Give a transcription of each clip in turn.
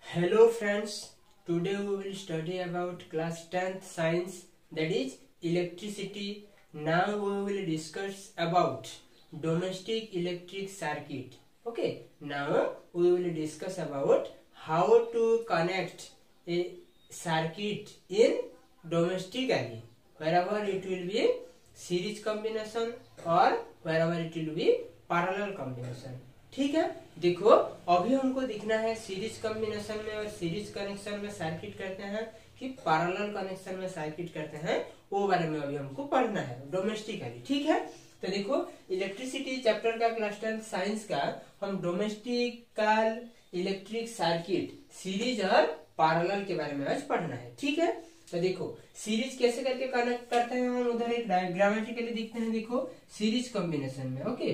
Hello friends, today we will study about class 10th science, that is electricity. Now we will discuss about domestic electric circuit. Okay, now we will discuss about how to connect a circuit in domestically, wherever it will be series combination or wherever it will be parallel combination. ठीक है, देखो अभी हमको दिखना है series combination में और series connection में सर्किट करते हैं कि पैरेलल कनेक्शन में सर्किट करते हैं, वो बारे में अभी हमको पढ़ना है डोमेस्टिकली। ठीक है, तो देखो इलेक्ट्रिसिटी चैप्टर का क्लास 10 साइंस का हम डोमेस्टिकल इलेक्ट्रिक सर्किट सीरीज और पैरेलल के बारे में आज पढ़ना है। ठीक है, तो देखो सीरीज कैसे करके कनेक्ट करते हैं हम उधर एक डायग्रामेटिकली दिखते हैं। देखो सीरीज कॉम्बिनेशन में ओके,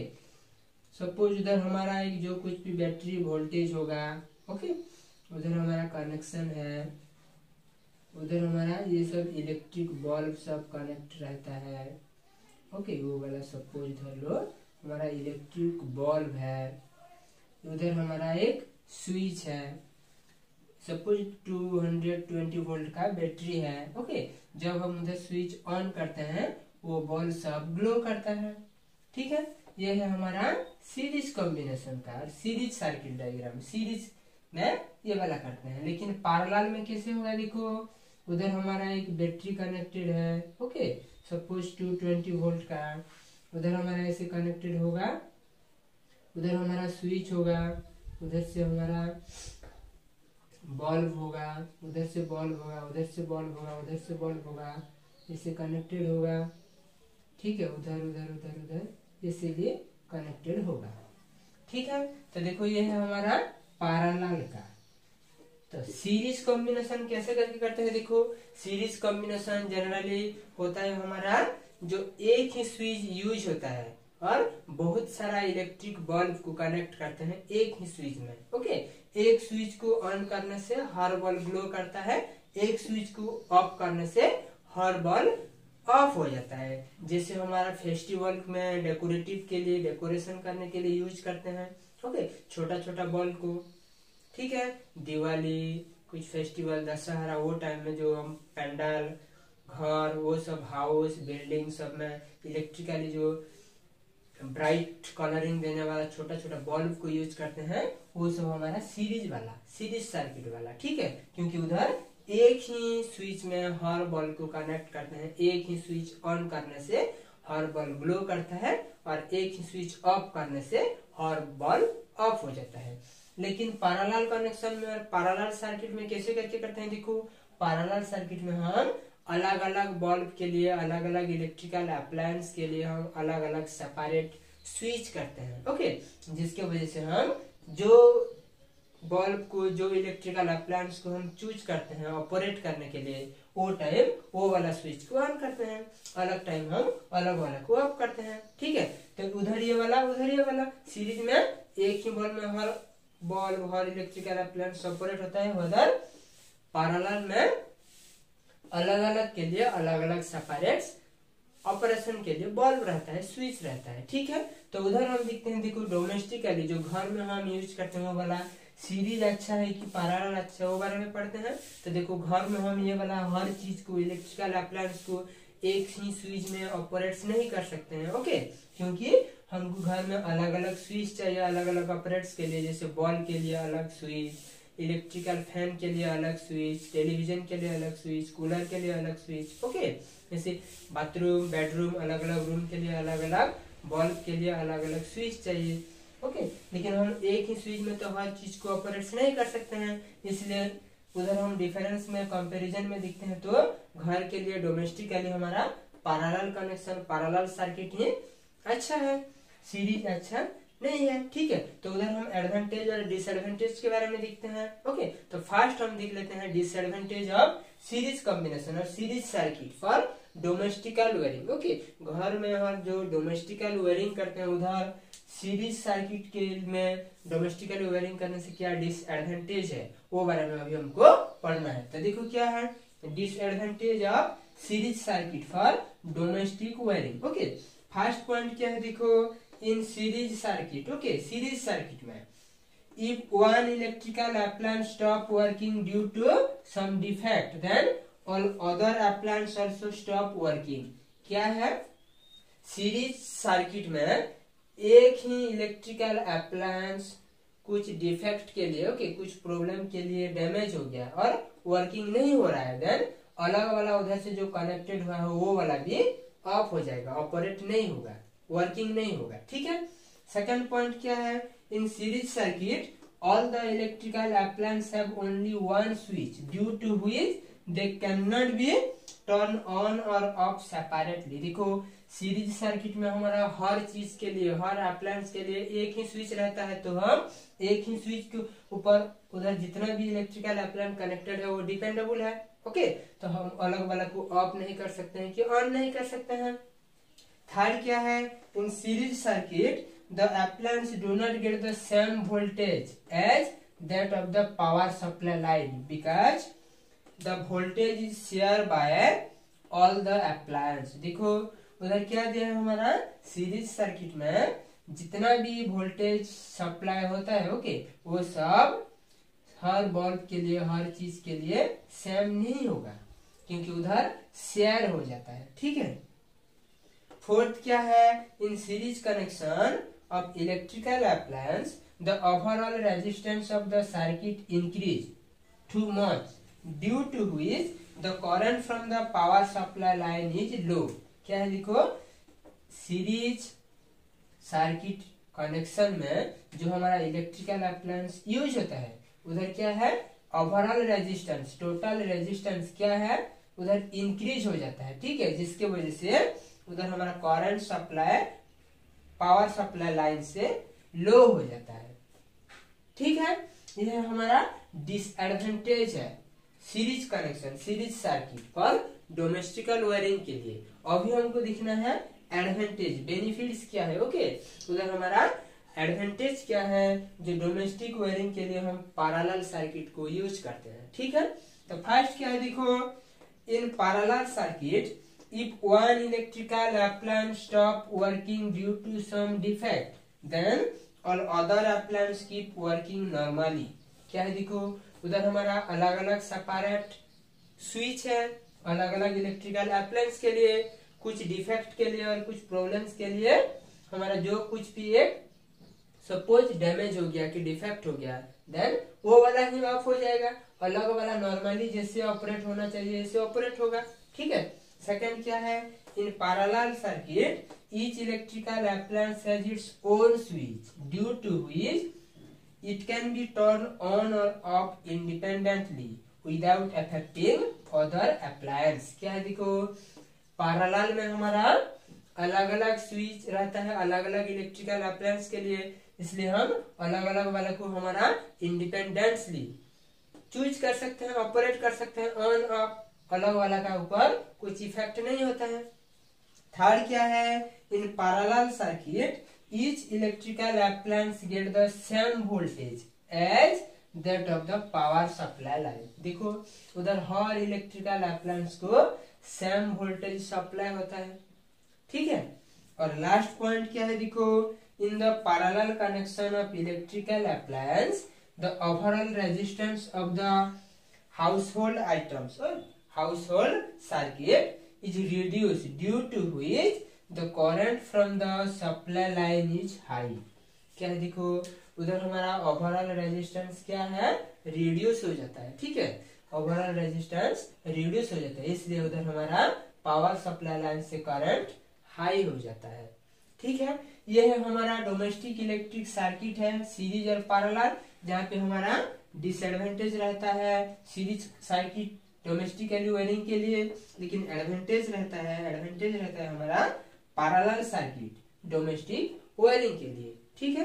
सपोज उधर हमारा एक जो कुछ भी बैटरी वोल्टेज होगा, ओके, उधर हमारा कनेक्शन है, उधर हमारा ये सब इलेक्ट्रिक बल्ब सब कनेक्ट रहता है। ओके, वो वाला सपोज धर लो हमारा इलेक्ट्रिक बल्ब है, उधर हमारा एक स्विच है, सपोज 220 वोल्ट का बैटरी है। ओके, जब हम उधर स्विच ऑन करते हैं वो बल्ब सब ग्लो करता है। ठीक है, ये है हमारा सीरीज कॉम्बिनेशन का सीरीज सर्किट डायग्राम। सीरीज में ये वाला करते हैं, लेकिन पैरेलल में कैसे होगा, देखो उधर हमारा एक बैटरी कनेक्टेड है, ओके, सपोज 220 वोल्ट का, उधर हमारा ऐसे कनेक्टेड होगा, उधर हमारा स्विच होगा, उधर से हमारा बल्ब होगा, उधर से बल्ब होगा, उधर से बल्ब होगा, उधर से बल्ब होगा, ऐसे कनेक्टेड होगा। ठीक है, उधर उधर उधर उधर इसीलिए कनेक्टेड होगा। ठीक है, तो देखो ये है हमारा पैरेलल का। तो सीरीज कॉम्बिनेशन कैसे करके करते हैं, देखो सीरीज कॉम्बिनेशन जनरली होता है हमारा जो एक ही स्विच यूज होता है और बहुत सारा इलेक्ट्रिक बल्ब को कनेक्ट करते हैं एक ही स्विच में। ओके, एक स्विच को ऑन करने से हर बल्ब ग्लो करता है, एक स्विच को ऑफ करने से हर बल्ब ऑफ हो जाता है। जैसे हमारा फेस्टिवल में डेकोरेटिव के लिए, डेकोरेशन करने के लिए यूज करते हैं। ओके, छोटा छोटा बल्ब को। ठीक है, दिवाली, कुछ फेस्टिवल, दशहरा, वो टाइम में जो हम पंडाल, घर, वो सब हाउस, बिल्डिंग सब में इलेक्ट्रिकली जो ब्राइट कलरिंग देने वाला छोटा छोटा बल्ब को यूज करते हैं, वो सब हमारा सीरीज वाला, सीरीज सर्किट वाला। ठीक है, क्योंकि उधर एक ही स्विच में हर बल्ब को कनेक्ट करते हैं, एक ही स्विच ऑन करने से हर बल्ब ग्लो करता है और एक ही स्विच ऑफ करने से हर बल्ब ऑफ हो जाता है। लेकिन पैरेलल कनेक्शन में और पैरेलल सर्किट में कैसे करके करते हैं, देखो पैरेलल सर्किट में हम अलग अलग बल्ब के लिए, अलग अलग इलेक्ट्रिकल अप्लायंस के लिए हम अलग अलग सेपरेट स्विच करते हैं। ओके, जिसके वजह से हम जो बल्ब को, जो इलेक्ट्रिकल अप्लायंस को हम चूज करते हैं ऑपरेट करने के लिए, वो टाइम वो वाला स्विच को ऑन करते हैं, अलग टाइम हम अलग वाला को ऑफ करते हैं। ठीक है, तो उधर ये वाला, उधर ये वाला, सीरीज में एक ही बल्ब में हर बल्ब, हर इलेक्ट्रिकल अप्लायंस ऑपरेट होता है, उधर पैरेलल में अलग अलग के लिए अलग अलग सेपरेट ऑपरेशन के लिए बल्ब रहता है, स्विच रहता है। ठीक है, तो उधर हम देखते हैं, देखो डोमेस्टिकली जो घर में हम यूज करते हैं वो वाला सीरीज अच्छा है कि पैरेलल अच्छा है, वो बारे में पढ़ते हैं। तो देखो घर में हम ये वाला हर चीज को, इलेक्ट्रिकल अप्लायंस को एक ही स्विच में ऑपरेट नहीं कर सकते हैं। ओके, क्योंकि हमको घर में अलग अलग स्विच चाहिए, अलग अलग ऑपरेट्स के लिए, जैसे बल्ब के लिए अलग स्विच, इलेक्ट्रिकल फैन के लिए अलग स्विच, टेलीविजन के लिए अलग स्विच, कूलर के लिए अलग स्विच। ओके, जैसे बाथरूम, बेडरूम, अलग अलग रूम के लिए अलग अलग, बल्ब के लिए अलग अलग स्विच चाहिए। ओके, लेकिन हम एक ही स्विच में तो हर चीज को ऑपरेट नहीं कर सकते हैं, इसलिए उधर हम डिफरेंस में, कंपैरिजन में दिखते हैं। तो घर के लिए डोमेस्टिकली हमारा पैरेलल कनेक्शन, पैरेलल सर्किट ही अच्छा है, सीरीज अच्छा नहीं है। ठीक है, तो उधर हम एडवांटेज और डिसएडवांटेज के बारे में देखते हैं। ओके, तो फर्स्ट हम देख लेते हैं डिसएडवांटेज ऑफ सीरीज कॉम्बिनेशन और series circuit for domestic wiring. Okay, घर में हम जो डोमेस्टिकल वायरिंग करते हैं, उधर सीरीज सर्किट के में डोमेस्टिकल वायरिंग करने से क्या डिसएडवांटेज है, वो बारे में अभी हमको पढ़ना है। तो देखो क्या है disadvantage of series circuit for domestic wiring. Okay, first point क्या है, देखो इन series circuit. Okay, series circuit में if one electrical appliance stop working due to some defect, then all other appliance also stop working. क्या है, series circuit में एक ही electrical appliance कुछ defect के लिए, ओके, कुछ प्रॉब्लम के लिए डैमेज हो गया और वर्किंग नहीं हो रहा है, देन अलग वाला उधर से जो कनेक्टेड हुआ है वो वाला भी ऑफ हो जाएगा, ऑपरेट नहीं होगा, वर्किंग नहीं होगा। ठीक है। सेकंड पॉइंट क्या है, in series circuit all the electrical appliance have only one switch due to which they can not be turn on और ऑफ सेपरेटली। देखो सीरीज सर्किट में हमारा हर चीज के लिए, हर अप्लायंस के लिए एक ही स्विच रहता है, तो हम एक ही स्विच के ऊपर उधर जितना भी इलेक्ट्रिकल अप्लायंस कनेक्टेड है वो डिपेंडेबल है, ओके, तो हम अलग वाला को ऑफ नहीं कर सकते हैं कि ऑन नहीं कर सकते हैं। थर्ड क्या है, in series circuit the appliance do not get the same voltage as that of the power supply line because the voltage is share by all the appliance. देखो उधर क्या दिया है, हमारा सीरीज सर्किट में जितना भी वोल्टेज सप्लाई होता है, ओके, वो सब हर बल्ब के लिए, हर चीज के लिए सेम नहीं होगा, क्योंकि उधर शेयर हो जाता है। ठीक है। फोर्थ क्या है, in series connection of electrical appliance the overall resistance of the circuit increase too much due to which the current from the power supply line is low. क्या है, देखो सीरीज सर्किट कनेक्शन में जो हमारा electrical appliance use होता है उधर क्या है, ओवरऑल रेजिस्टेंस, टोटल रेजिस्टेंस क्या है, उधर इंक्रीज हो जाता है। ठीक है, जिसके वजह से उधर हमारा current supply power supply line से लो हो जाता है। ठीक है, यह हमारा डिसएडवांटेज है series connection, series circuit for domestic wiring के लिए। अभी हमको दिखना है एडवांटेज, बेनिफिट्स क्या है, ओके, उधर हमारा एडवांटेज क्या है, जो डोमेस्टिक वायरिंग के लिए हम पैरेलल सर्किट को यूज करते हैं। ठीक है, तो फर्स्ट क्या है, देखो इन parallel circuit if one electrical appliance stop working due to some defect, then all other appliances keep working normally. क्या है, देखो उधर हमारा अलग अलग सेपरेट स्विच है, अलग अलग इलेक्ट्रिकल अप्लायंस के लिए, कुछ डिफेक्ट के लिए और कुछ प्रॉब्लम्स के लिए हमारा जो कुछ भी एक सपोज डैमेज हो गया कि डिफेक्ट हो गया, देन वो वाला ही ऑफ हो जाएगा, अलग वाला नॉर्मली जैसे ऑपरेट होना चाहिए ऐसे ऑपरेट होगा। ठीक है। सेकंड क्या है, in parallel circuit each electrical appliance has its own switch due to which it can be turn on और off independently without affecting other appliance. क्या है, देखो पैरेलल में हमारा अलग अलग स्विच रहता है अलग अलग इलेक्ट्रिकल अप्लायंस के लिए, इसलिए हम अलग अलग वाला को हमारा इंडिपेंडेंटली चूज कर सकते हैं, ऑपरेट कर सकते हैं, ऑन ऑफ, अलग वाला का ऊपर कुछ इफेक्ट नहीं होता है। थर्ड क्या है, in parallel circuit each electrical appliance get the same voltage as that of the power supply line. देखो उधर हर इलेक्ट्रिकल अप्लायंस को सेम वोल्टेज सप्लाई होता है। ठीक है। और लास्ट पॉइंट क्या है, देखो in the parallel connection of electrical appliance the overall resistance of the household items और household circuit is reduced due to which the current from the supply line is high। क्या है, देखो उधर हमारा overall resistance क्या है, reduce हो जाता है। ठीक है, ओवरऑल रेजिस्टेंस रिड्यूस हो जाता है, इसलिए उधर हमारा पावर सप्लाई लाइन से करंट हाई हो जाता है। ठीक है, यह है हमारा डोमेस्टिक इलेक्ट्रिक सर्किट है सीरीज और पैरेलल, जहाँ पे हमारा डिसएडवांटेज रहता है सीरीज सर्किट डोमेस्टिकली वायरिंग के लिए, लेकिन एडवांटेज रहता है हमारा पैरेलल सर्किट डोमेस्टिक वायरिंग के लिए। ठीक है,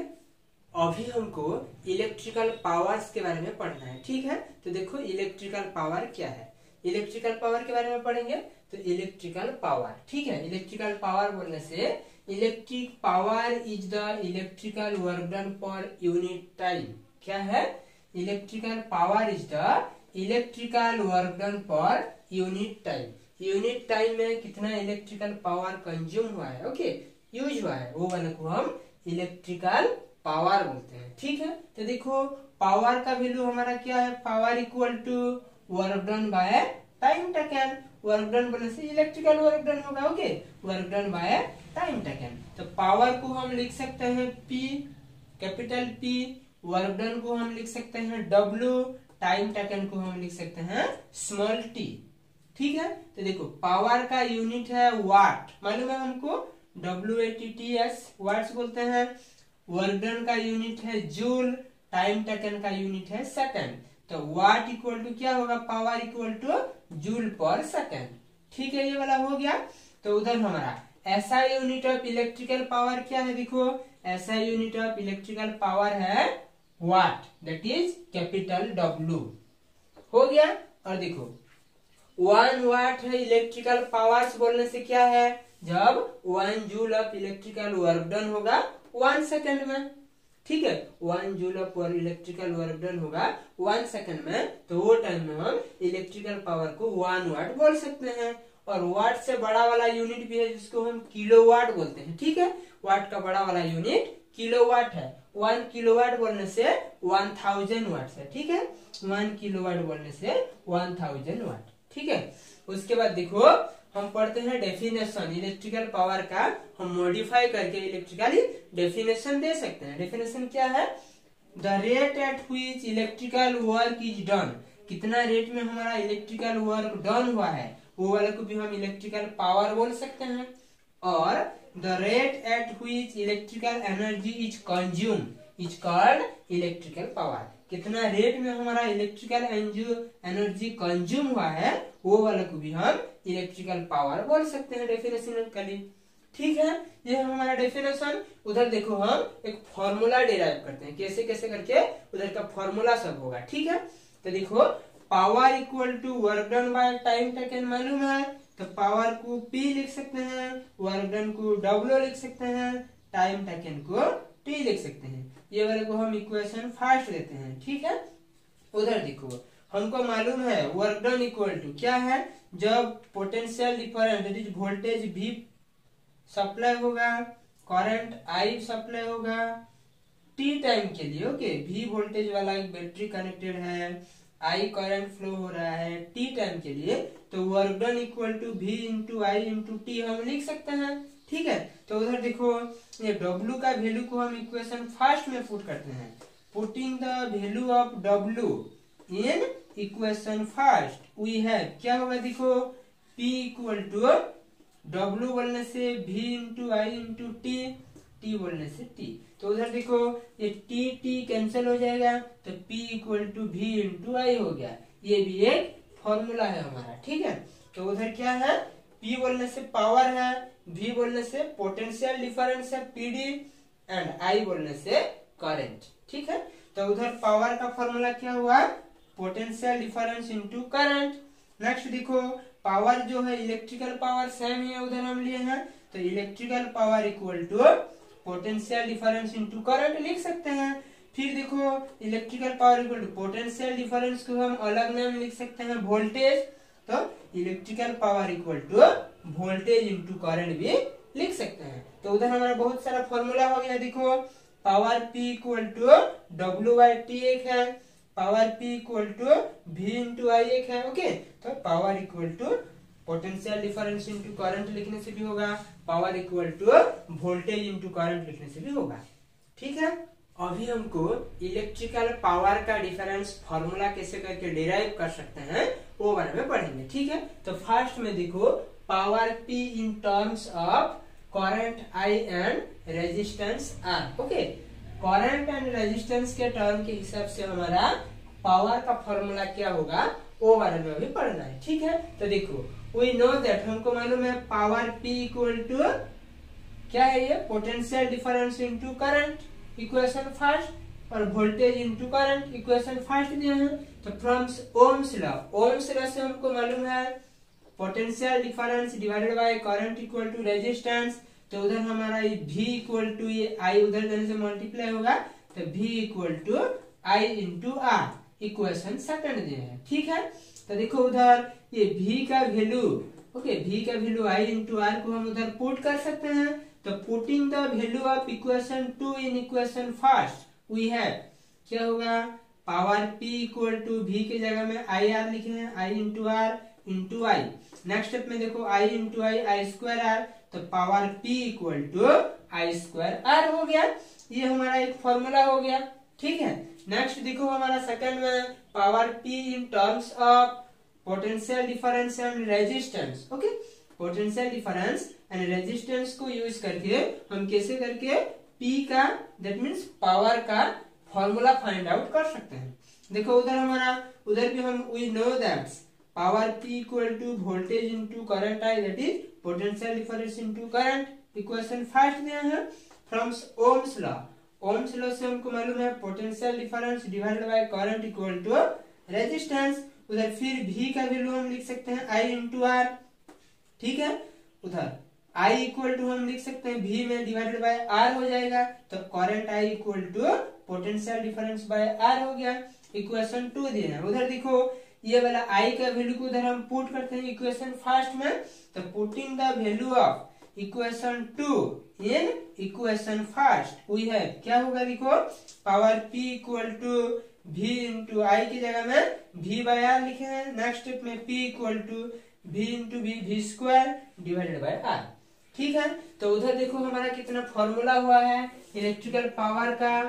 अभी हमको इलेक्ट्रिकल पावर्स के बारे में पढ़ना है। ठीक है, तो देखो इलेक्ट्रिकल पावर क्या है, इलेक्ट्रिकल पावर के बारे में पढ़ेंगे। तो इलेक्ट्रिकल पावर, ठीक है, इलेक्ट्रिकल पावर बोलने से electric power is the electrical work done per unit time. क्या है, electrical power is the electrical work done per unit time. Unit time में कितना इलेक्ट्रिकल पावर कंज्यूम हुआ है, ओके, यूज हुआ है, वो वाले को हम इलेक्ट्रिकल पावर बोलते हैं। ठीक है, तो देखो पावर का वैल्यू हमारा क्या है, power equal to work done by time taken. Work done बोलने से इलेक्ट्रिकल वर्क डन होगा, okay, work done by time taken. तो पावर को हम लिख सकते हैं P, capital P, work done को हम लिख सकते हैं W, टाइम टेकन को हम लिख सकते हैं स्मॉल t। ठीक है, तो देखो पावर का यूनिट है वाट, मालूम है हमको, WATTS वाट्स बोलते हैं। वर्क डन का यूनिट है जूल, टाइम टेकन का यूनिट है सेकंड। तो वाट इक्वल टू क्या होगा, पावर इक्वल टू जूल पर सेकंड। ठीक है, ये वाला हो गया। तो उधर हमारा ऐसा यूनिट ऑफ इलेक्ट्रिकल पावर क्या है, देखो ऐसा यूनिट ऑफ इलेक्ट्रिकल पावर है वाट, दैट इज कैपिटल W। हो गया। और देखो 1 वाट है इलेक्ट्रिकल पावर्स बोलने से क्या है, जब 1 joule of electrical work done होगा 1 सेकंड में। ठीक है, 1 joule of electrical work done होगा 1 सेकंड में, तो वो टाइम में हम इलेक्ट्रिकल पावर को 1 वाट बोल सकते हैं। और वाट से बड़ा वाला यूनिट भी है जिसको हम किलोवाट बोलते हैं। ठीक है, वाट का बड़ा वाला यूनिट किलोवाट है। 1 किलोवाट बोलने से 1000 वाट है। ठीक है, 1 किलोवाट बोलने से 1000 वाट। ठीक है, उसके बाद देखो हम पढ़ते हैं डेफिनेशन इलेक्ट्रिकल पावर का, हम मॉडिफाई करके इलेक्ट्रिकल डेफिनेशन दे सकते हैं। डेफिनेशन क्या है, the rate at which electrical work is done, कितना रेट में हमारा इलेक्ट्रिकल वर्क डन हुआ है वो वाले को भी हम इलेक्ट्रिकल पावर बोल सकते हैं। और the rate at which electrical energy is consume is called electrical power, कितना रेट में हमारा इलेक्ट्रिकल एनर्जी कंज्यूम हुआ है वो वाले को भी हम इलेक्ट्रिकल पावर बोल सकते हैं डेफिनेशन के लिए। ठीक है, ये है हमारा डेफिनेशन। उधर देखो हम एक फॉर्मूला डिराइव करते हैं, कैसे कैसे करके उधर का फॉर्मूला सब होगा। ठीक है, तो देखो power equal to work done by time taken मालूम है, तो पावर को P लिख सकते हैं, वर्क डन को W लिख सकते हैं, टाइम टेकन को T लिख सकते हैं। ये वाले को हम इक्वेशन फर्स्ट लेते हैं। ठीक है, उधर देखो हमको मालूम है वर्क डन इक्वल टू क्या है, जब potential difference that is voltage V supply होगा, करंट I सप्लाई होगा T टाइम के लिए, ओके, V वोल्टेज वाला एक बैटरी कनेक्टेड है, I करंट फ्लो हो रहा है T टाइम के लिए, तो work done equal to V into I into T हम लिख सकते हैं। ठीक है, तो उधर देखो ये W का वैल्यू को हम इक्वेशन फर्स्ट में पुट करते हैं, putting the value of W in equation first we have क्या होगा, देखो P इक्वल टू W बोलने से V into I into T बोलने से T, तो उधर देखो ये T कैंसिल हो जाएगा, तो P equal to V into I हो गया। ये भी एक फॉर्मूला है हमारा। ठीक है, तो उधर क्या है, P बोलने से पावर है, V बोलने से पोटेंशियल डिफरेंस है PD, एंड I बोलने से करंट। ठीक है, तो उधर पावर का फॉर्मूला क्या हुआ, potential difference into current. Next देखो पावर जो है इलेक्ट्रिकल पावर सेम ही उधर हम लिए हैं, तो electrical power equal to potential difference into current लिख सकते हैं। फिर देखो electrical power equal to potential difference को हम अलग नाम लिख सकते हैं वोल्टेज, तो electrical power equal to voltage into current भी लिख सकते हैं। तो उधर हमारा बहुत सारा फॉर्मूला हो गया। देखो power P equal to W by T एक है, power P equal to V into I एक है, ओके, तो power equal to potential difference into current लिखने से भी होगा, power equal to voltage into current लिखने से भी होगा। ठीक है, अभी हमको इलेक्ट्रिकल पावर का डिफरेंस फॉर्मूला कैसे करके डिराइव कर सकते हैं वो बारे में पढ़ेंगे। ठीक है, तो फर्स्ट में देखो power P in terms of current I and resistance R, okay, current and resistance के टर्म के हिसाब से हमारा पावर का फॉर्मूला क्या होगा वो बारे में अभी पढ़ना है। ठीक है, तो देखो वी नो दैट हमको मालूम है पावर P इक्वल टू क्या है, ये potential difference into current equation first, और voltage into current equation first दिए हैं। तो फ्रॉम ओम्स लॉ से हमको मालूम है potential difference divided by current equal to resistance, तो उधर हमारा ये V इक्वल टू ये I उधर जाने से मल्टीप्लाई होगा, तो V equal to I into R equation second दिए हैं। ठीक है, तो देखो उधर ये V का वैल्यू, ओके, V का वैल्यू I इंटू R को हम उधर पुट कर सकते हैं, तो putting the value of equation 2 in equation first we have क्या होगा, power p equal to v के जगह में आई आर लिखे हैं, I into R into I. Next step में देखो I into I square R, तो power p equal to I square R हो गया। ये हमारा एक फॉर्मूला हो गया, ठीक है। नेक्स्ट देखो हमारा सेकंड में power p in terms of potential difference and resistance. Okay, potential difference and resistance को यूज करके हम कैसे करके p का दैट मीन्स पावर का फॉर्मूला फाइंड आउट कर सकते हैं। देखो उधर हमारा उधर भी हम we know that power p equal to voltage into current I that is potential difference into current. Equation first दिया है from Ohm's law. Ohm's law से हमको मालूम है potential difference divided by current equal to resistance. उधर फिर v का value हम लिख सकते हैं i इंटू आर, ठीक है। उधर I इक्वल टू हम लिख सकते हैं v में डिवाइडेड बाय r हो जाएगा, तो current I equal to potential difference by r हो गया। इक्वेशन 2 दिया है। उधर देखो ये वाला I का वैल्यू को उधर हम पुट करते हैं इक्वेशन फर्स्ट में, तो putting the value of equation 2 in equation first we have क्या होगा, देखो power p equal to v into I की जगह में v बाय आर लिखे हैं। नेक्स्ट स्टेप में p equal to v into v square divided by r, ठीक है। तो उधर देखो हमारा कितना फॉर्मूला हुआ है इलेक्ट्रिकल पावर का।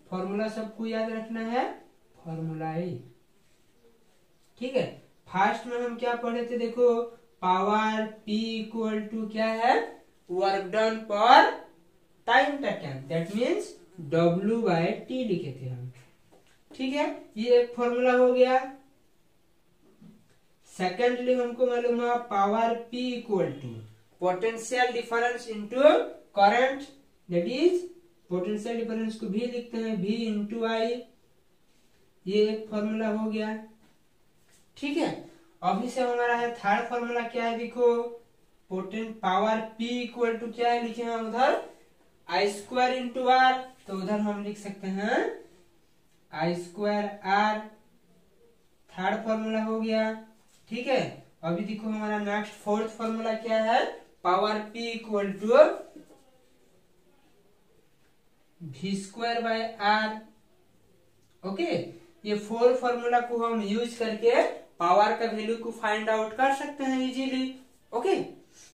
फॉर्मूला सबको याद रखना है, फॉर्मूला ही, ठीक है। फर्स्ट में हम क्या पढ़े थे, देखो पावर p इक्वल टू क्या है, वर्क डन पर time taken that means w by t लिखे थे हम, ठीक है। ये एक फॉर्मूला हो गया। सेकेंडली हमको मालूम है power p equal to potential difference into current that is potential difference को भी लिखते हैं v इंटू आई। ये एक फॉर्मूला हो गया, ठीक है। अभी से हमारा है थर्ड फॉर्मूला क्या है, देखो पावर p इक्वल टू क्या है लिखे हैं उधर आई स्क्वायर इंटू आर, तो उधर हम लिख सकते हैं आई स्क्वायर आर। थर्ड फॉर्मूला हो गया, ठीक है। अभी देखो हमारा नेक्स्ट फोर्थ फॉर्मूला क्या है, power p equal to v square by R. Okay, ये फोर फॉर्मूला को हम यूज करके पावर का वैल्यू को फाइंड आउट कर सकते हैं इजीली। ओके।